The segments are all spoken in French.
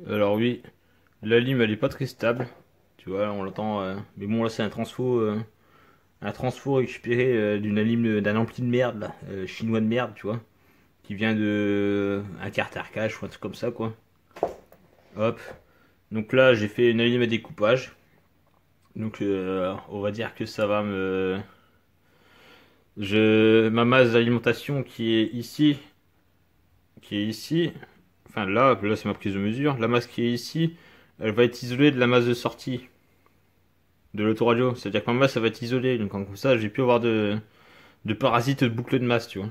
Alors oui, la lime elle est pas très stable, tu vois, on l'entend, mais bon là c'est un transfo récupéré d'une lime d'un ampli de merde là, chinois de merde, tu vois, qui vient de un Carter Cash ou un truc comme ça quoi. Hop, donc là j'ai fait une lime à découpage, donc on va dire que ça va ma masse d'alimentation qui est ici, enfin là c'est ma prise de mesure, la masse qui est ici, elle va être isolée de la masse de sortie de l'autoradio. C'est-à-dire que ma masse, ça va être isolée. Donc comme ça, j'ai pu avoir de parasites de boucle de masse, tu vois.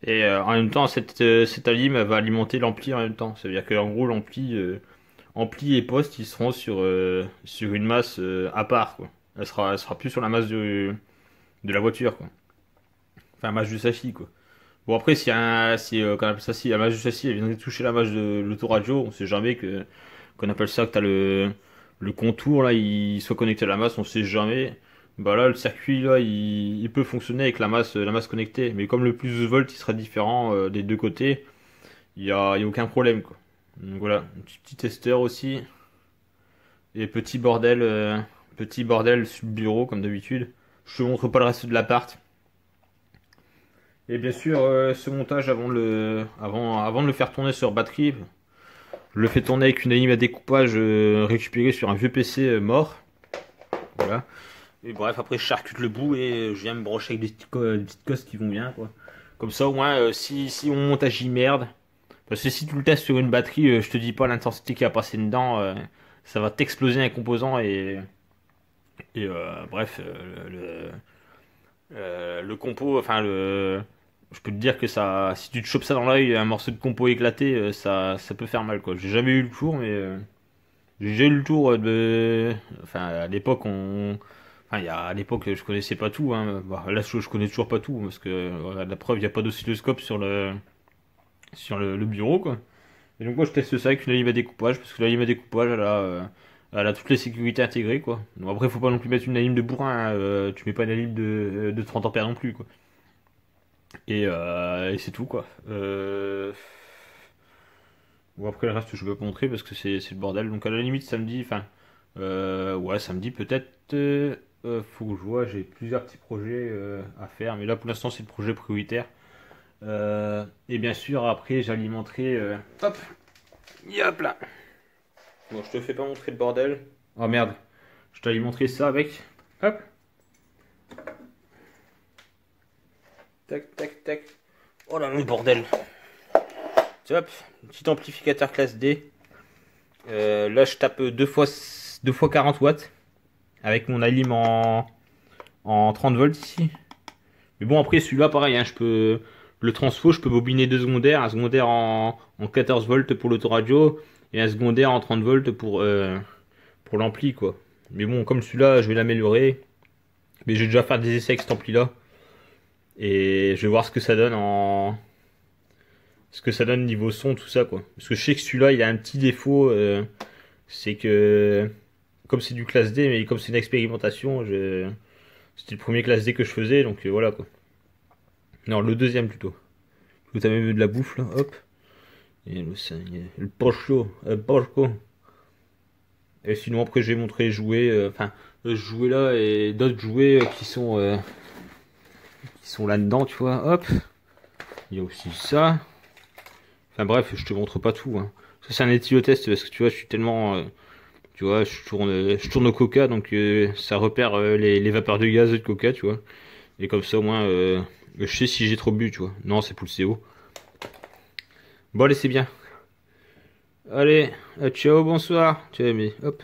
Et en même temps, cette alim, elle va alimenter l'ampli en même temps. C'est-à-dire que en gros, ampli et poste, ils seront sur une masse à part, quoi. Elle sera plus sur la masse de la voiture, quoi. Enfin, masse du châssis, quoi. Bon, après, qu'on appelle ça, si la masse du châssis, elle vient de toucher la masse de l'autoradio, on sait jamais qu'on appelle ça que t'as le contour, là, il soit connecté à la masse, on sait jamais. Bah là, le circuit, là, il peut fonctionner avec la masse connectée. Mais comme le plus de volt, il sera différent des deux côtés, il y a aucun problème, quoi. Donc voilà, un petit testeur aussi. Et petit bordel sur le bureau, comme d'habitude. Je te montre pas le reste de l'appart. Et bien sûr, ce montage avant de le faire tourner sur batterie, je le fais tourner avec une anime à découpage récupérée sur un vieux PC mort. Voilà. Et bref, après je charcute le bout et je viens me brocher avec des petites cosses qui vont bien, quoi. Comme ça, au moins, si mon montage y merde, parce que si tu le testes sur une batterie, je te dis pas l'intensité qui a passé dedans, ça va t'exploser un composant et bref, le compo, enfin je peux te dire que ça, si tu te chopes ça dans l'œil, un morceau de compo éclaté, ça peut faire mal, quoi. J'ai jamais eu le tour, mais j'ai déjà eu le tour enfin à l'époque enfin à l'époque je connaissais pas tout, hein. Bah, là je connais toujours pas tout parce que la preuve il y a pas d'oscilloscope sur le bureau, quoi. Et donc moi je teste ça avec une lime à découpage parce que la lime à découpage elle a toutes les sécurités intégrées, quoi. Donc après faut pas non plus mettre une lime de bourrin, hein. Tu mets pas une lime de 30 ampères non plus, quoi. Et c'est tout, quoi. Bon, après le reste je vais pas montrer parce que c'est le bordel. Donc à la limite samedi, enfin ouais samedi peut-être. Faut que je vois, j'ai plusieurs petits projets à faire, mais là pour l'instant c'est le projet prioritaire. Et bien sûr après j'alimenterai. Hop, hop là. Bon je te fais pas montrer le bordel. Oh merde, je t'alimenterai ça avec. Hop, tac tac tac. Oh là le bordel. Hop, petit amplificateur classe D. Là, je tape 2 fois 40 watts avec mon alim en 30 volts ici. Mais bon, après, celui-là, pareil, hein, le transfo, je peux bobiner deux secondaires. Un secondaire en 14 volts pour l'autoradio et un secondaire en 30 volts pour l'ampli, quoi. Mais bon, comme celui-là, je vais l'améliorer. Mais je vais déjà faire des essais avec cet ampli-là. Et je vais voir ce que ça donne niveau son, tout ça, quoi. Parce que je sais que celui-là, il a un petit défaut, c'est que, comme c'est du classe D, mais comme c'est une expérimentation, c'était le premier classe D que je faisais, donc voilà, quoi. Non, le deuxième plutôt. Vous avez même de la bouffe, là, hop. Et le pocho, pocho. Et sinon, après, j'ai montré les jouets, enfin, ce jouet là et d'autres jouets qui sont là-dedans, tu vois, hop. Il y a aussi ça. Enfin bref, je te montre pas tout, hein. Ça c'est un éthylotest parce que tu vois, je suis tellement, tu vois, je tourne au coca, donc ça repère les vapeurs de gaz de coca, tu vois. Et comme ça au moins, je sais si j'ai trop bu, tu vois. Non, c'est pour le CO. Bon allez, c'est bien. Allez, ciao, bonsoir. Tu vois, mais hop.